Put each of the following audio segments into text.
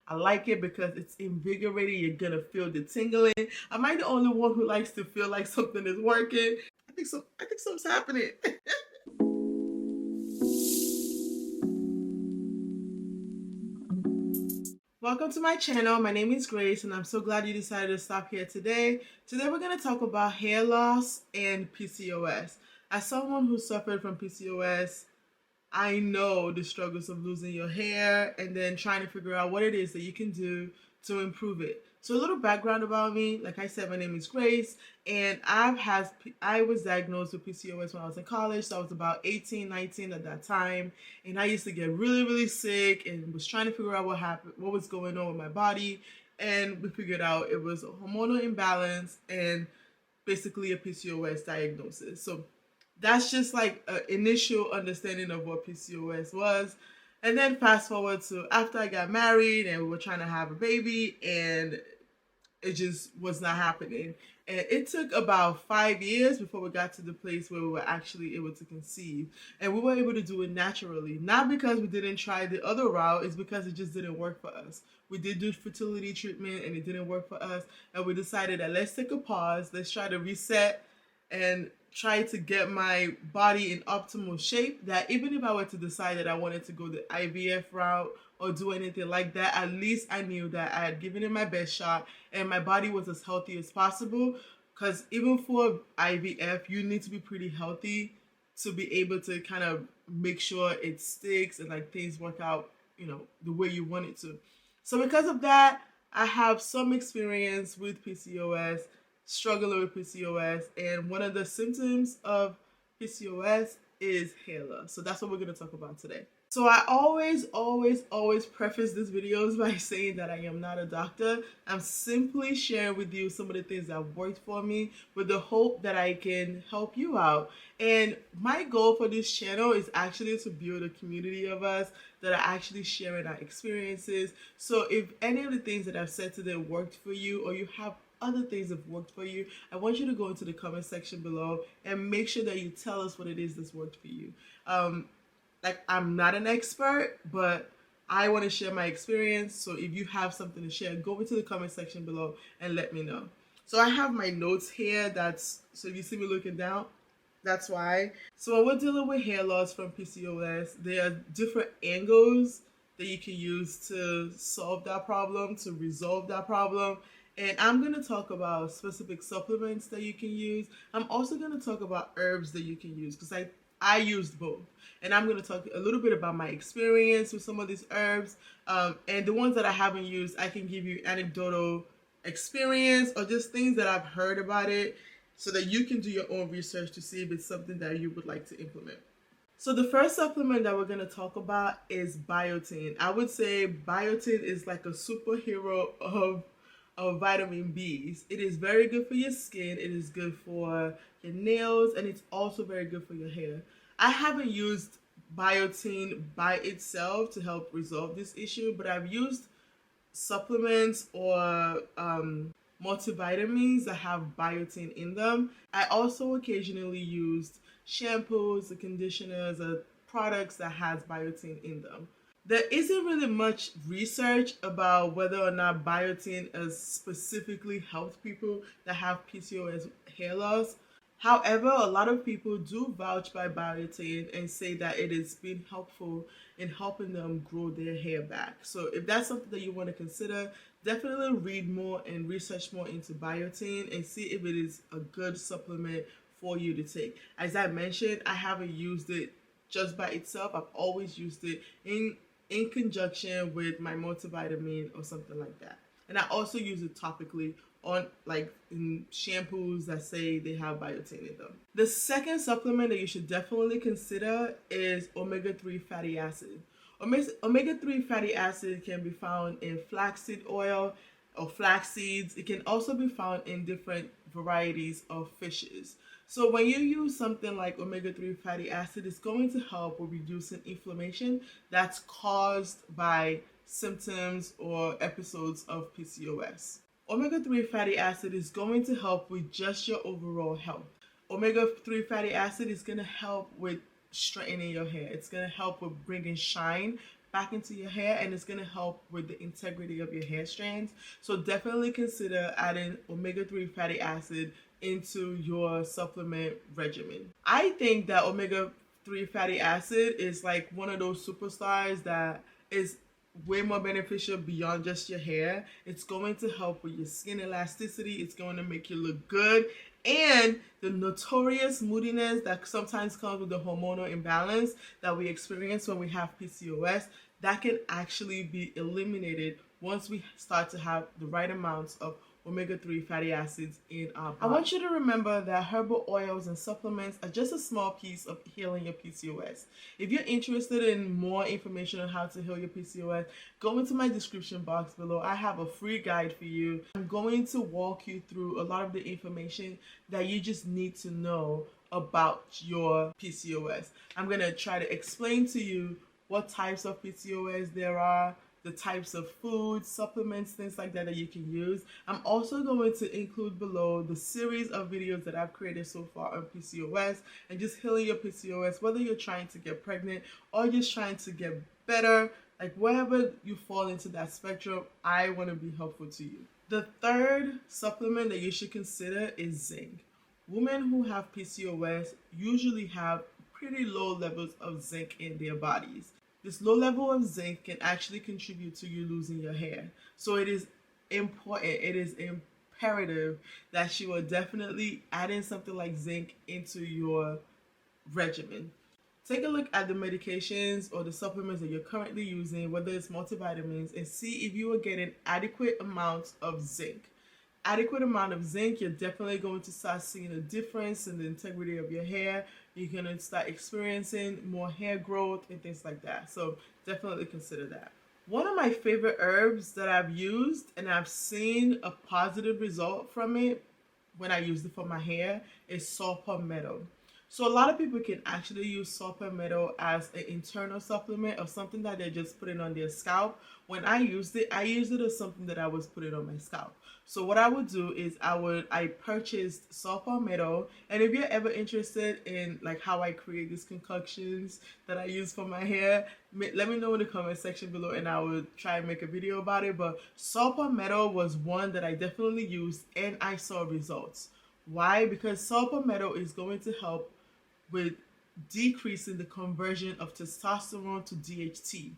I like it because it's invigorating. You're gonna feel the tingling. Am I the only one who likes to feel like something is working? I think something's happening. Welcome to my channel. My name is Grace and I'm so glad you decided to stop here today. Today we're going to talk about hair loss and PCOS. As someone who suffered from PCOS, I know the struggles of losing your hair and then trying to figure out what it is that you can do to improve it. So a little background about me. Like I said, my name is Grace and I was diagnosed with PCOS when I was in college. So I was about 18, 19 at that time. And I used to get really, really sick and was trying to figure out what was going on with my body. And we figured out it was a hormonal imbalance and basically a PCOS diagnosis. So that's just like an initial understanding of what PCOS was. And then fast forward to after I got married and we were trying to have a baby and it just was not happening. And it took about 5 years before we got to the place where we were actually able to conceive. And we were able to do it naturally. Not because we didn't try the other route, it's because it just didn't work for us. We did do fertility treatment and it didn't work for us. And we decided that let's take a pause, let's try to reset and try to get my body in optimal shape, that even if I were to decide that I wanted to go the IVF route or do anything like that, at least I knew that I had given it my best shot and my body was as healthy as possible. Because even for IVF, you need to be pretty healthy to be able to kind of make sure it sticks and like things work out, the way you want it to. So because of that, I have some experience with PCOS, struggling with PCOS, and one of the symptoms of PCOS is hair loss. So that's what we're going to talk about today. So I always preface these videos by saying that I am not a doctor. I'm simply sharing with you some of the things that worked for me with the hope that I can help you out. And my goal for this channel is actually to build a community of us that are actually sharing our experiences. So if any of the things that I've said today worked for you, or you have other things that have worked for you, I want you to go into the comment section below and make sure that you tell us what it is that's worked for you. Like, I'm not an expert, but I want to share my experience. So if you have something to share, go into the comment section below and let me know. So I have my notes here. So if you see me looking down, that's why. So when we're dealing with hair loss from PCOS, there are different angles that you can use to solve that problem, to resolve that problem. And I'm going to talk about specific supplements that you can use. I'm also going to talk about herbs that you can use because I used both. And I'm going to talk a little bit about my experience with some of these herbs. And the ones that I haven't used, I can give you anecdotal experience or just things that I've heard about it so that you can do your own research to see if it's something that you would like to implement. So the first supplement that we're going to talk about is biotin. I would say biotin is like a superhero of vitamin B's. It is very good for your skin, it is good for your nails, and it's also very good for your hair. I haven't used biotin by itself to help resolve this issue, but I've used supplements or multivitamins that have biotin in them. I also occasionally used shampoos, the conditioners, or products that has biotin in them. There isn't really much research about whether or not biotin has specifically helped people that have PCOS hair loss. However, a lot of people do vouch by biotin and say that it has been helpful in helping them grow their hair back. So if that's something that you want to consider, definitely read more and research more into biotin and see if it is a good supplement for you to take. As I mentioned, I haven't used it just by itself. I've always used it in conjunction with my multivitamin or something like that. And I also use it topically on in shampoos that say they have biotin in them. The second supplement that you should definitely consider is omega-3 fatty acid. Omega-3 fatty acid can be found in flaxseed oil or flax seeds. It can also be found in different varieties of fishes. So when you use something like omega-3 fatty acid, it's going to help with reducing inflammation that's caused by symptoms or episodes of PCOS. Omega-3 fatty acid is going to help with just your overall health. Omega-3 fatty acid is going to help with straightening your hair. It's going to help with bringing shine back into your hair, and it's going to help with the integrity of your hair strands. So definitely consider adding omega-3 fatty acid into your supplement regimen. I think that omega-3 fatty acid is like one of those superstars that is way more beneficial beyond just your hair. It's going to help with your skin elasticity. It's going to make you look good. And the notorious moodiness that sometimes comes with the hormonal imbalance that we experience when we have PCOS, that can actually be eliminated once we start to have the right amounts of omega-3 fatty acids in our body. I want you to remember that herbal oils and supplements are just a small piece of healing your PCOS. If you're interested in more information on how to heal your PCOS, go into my description box below. I have a free guide for you. I'm going to walk you through a lot of the information that you just need to know about your PCOS. I'm going to try to explain to you what types of PCOS there are, the types of foods, supplements, things like that you can use. I'm also going to include below the series of videos that I've created so far on PCOS and just healing your PCOS, whether you're trying to get pregnant or just trying to get better. Like wherever you fall into that spectrum, I want to be helpful to you. The third supplement that you should consider is zinc. Women who have PCOS usually have pretty low levels of zinc in their bodies. This low level of zinc can actually contribute to you losing your hair. So it is important, it is imperative that you are definitely adding something like zinc into your regimen. Take a look at the medications or the supplements that you're currently using, whether it's multivitamins, and see if you are getting adequate amounts of zinc. Adequate amount of zinc, you're definitely going to start seeing a difference in the integrity of your hair. You're going to start experiencing more hair growth and things like that. So definitely consider that. One of my favorite herbs that I've used and I've seen a positive result from it when I used it for my hair is saw palmetto. So a lot of people can actually use saw palmetto as an internal supplement or something that they're just putting on their scalp. When I used it as something that I was putting on my scalp. So what I would do is I purchased saw palmetto, and if you're ever interested in like how I create these concoctions that I use for my hair, let me know in the comment section below and I will try and make a video about it. But saw palmetto was one that I definitely used and I saw results. Why? Because saw palmetto is going to help with decreasing the conversion of testosterone to DHT.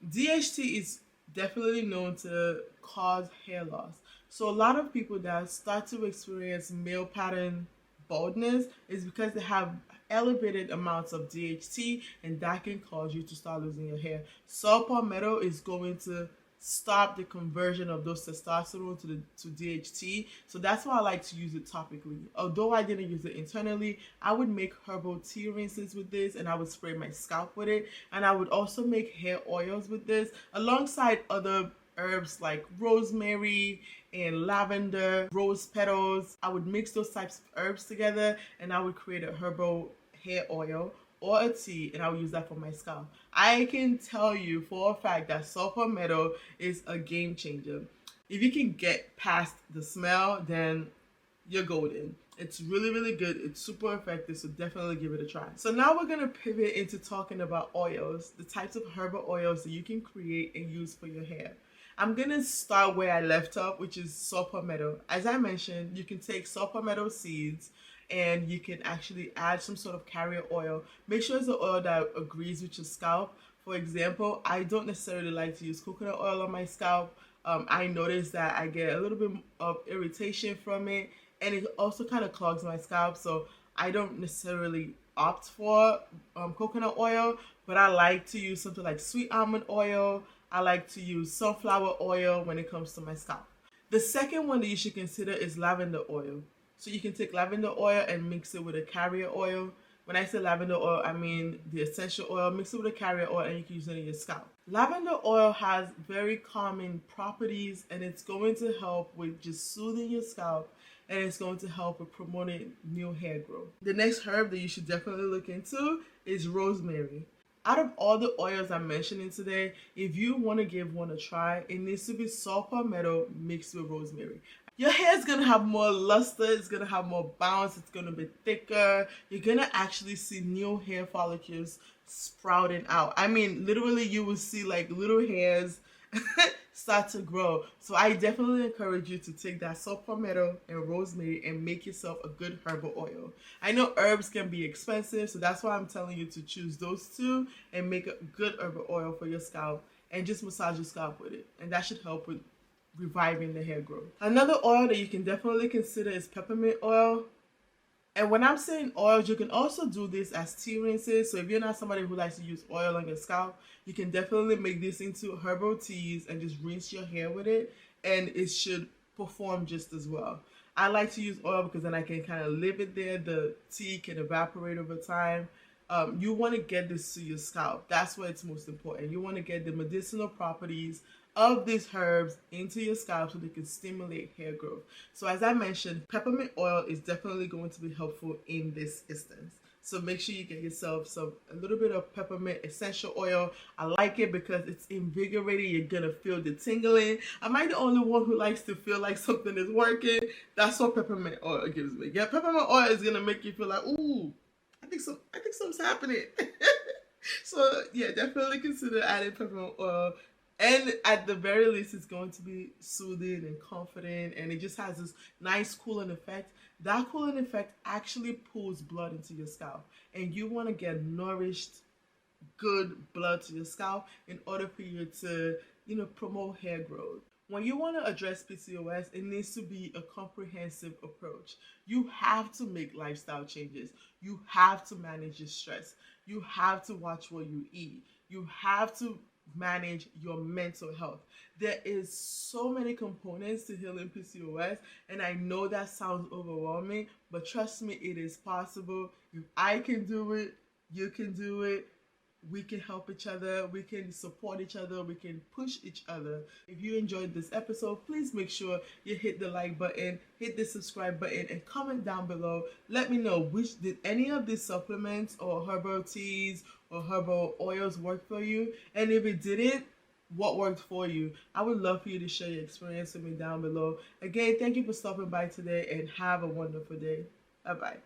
DHT is definitely known to cause hair loss. So a lot of people that start to experience male pattern baldness is because they have elevated amounts of DHT, and that can cause you to start losing your hair. Saw palmetto is going to stop the conversion of those testosterone to DHT. So that's why I like to use it topically. Although I didn't use it internally, I would make herbal tea rinses with this and I would spray my scalp with it. And I would also make hair oils with this alongside other herbs like rosemary and lavender, rose petals. I would mix those types of herbs together and I would create a herbal hair oil or a tea, and I will use that for my scalp. I can tell you for a fact that saw palmetto is a game changer. If you can get past the smell, then you're golden. It's really, really good. It's super effective, so definitely give it a try. So now we're going to pivot into talking about oils, the types of herbal oils that you can create and use for your hair. I'm going to start where I left off, which is saw palmetto. As I mentioned, you can take saw palmetto seeds and you can actually add some sort of carrier oil. Make sure it's an oil that agrees with your scalp. For example, I don't necessarily like to use coconut oil on my scalp. I notice that I get a little bit of irritation from it, and it also kind of clogs my scalp, so I don't necessarily opt for coconut oil, but I like to use something like sweet almond oil. I like to use sunflower oil when it comes to my scalp. The second one that you should consider is lavender oil. So you can take lavender oil and mix it with a carrier oil. When I say lavender oil, I mean the essential oil. Mix it with a carrier oil and you can use it in your scalp. Lavender oil has very calming properties and it's going to help with just soothing your scalp, and it's going to help with promoting new hair growth. The next herb that you should definitely look into is rosemary. Out of all the oils I'm mentioning today, if you want to give one a try, it needs to be saw palmetto mixed with rosemary. your hair is going to have more luster, it's going to have more bounce, it's going to be thicker. You're going to actually see new hair follicles sprouting out. I mean, literally you will see like little hairs start to grow. So I definitely encourage you to take that saw palmetto and rosemary and make yourself a good herbal oil. I know herbs can be expensive, so that's why I'm telling you to choose those two and make a good herbal oil for your scalp and just massage your scalp with it. And that should help with reviving the hair growth. Another oil that you can definitely consider is peppermint oil. And when I'm saying oils, you can also do this as tea rinses. So if you're not somebody who likes to use oil on your scalp, you can definitely make this into herbal teas and just rinse your hair with it, and it should perform just as well. I like to use oil because then I can kind of leave it there. The tea can evaporate over time. You want to get this to your scalp. That's where it's most important. You want to get the medicinal properties of these herbs into your scalp so they can stimulate hair growth. So as I mentioned, peppermint oil is definitely going to be helpful in this instance. So make sure you get yourself a little bit of peppermint essential oil. I like it because it's invigorating. You're gonna feel the tingling. Am I the only one who likes to feel like something is working? That's what peppermint oil gives me. Yeah, peppermint oil is gonna make you feel like, ooh, I think something's happening. So yeah, definitely consider adding peppermint oil. And at the very least, it's going to be soothing and confident, and it just has this nice cooling effect. That cooling effect actually pulls blood into your scalp, and you want to get nourished, good blood to your scalp in order for you to, promote hair growth. When you want to address PCOS, it needs to be a comprehensive approach. You have to make lifestyle changes. You have to manage your stress. You have to watch what you eat. You have to manage your mental health. There is so many components to healing PCOS, and I know that sounds overwhelming, but trust me, it is possible. If I can do it, you can do it. We can help each other, we can support each other, we can push each other. If you enjoyed this episode, please make sure you hit the like button, hit the subscribe button, and comment down below. Let me know, did any of these supplements or herbal teas or herbal oils work for you? And if it didn't, what worked for you? I would love for you to share your experience with me down below. Again, thank you for stopping by today, and have a wonderful day. Bye-bye.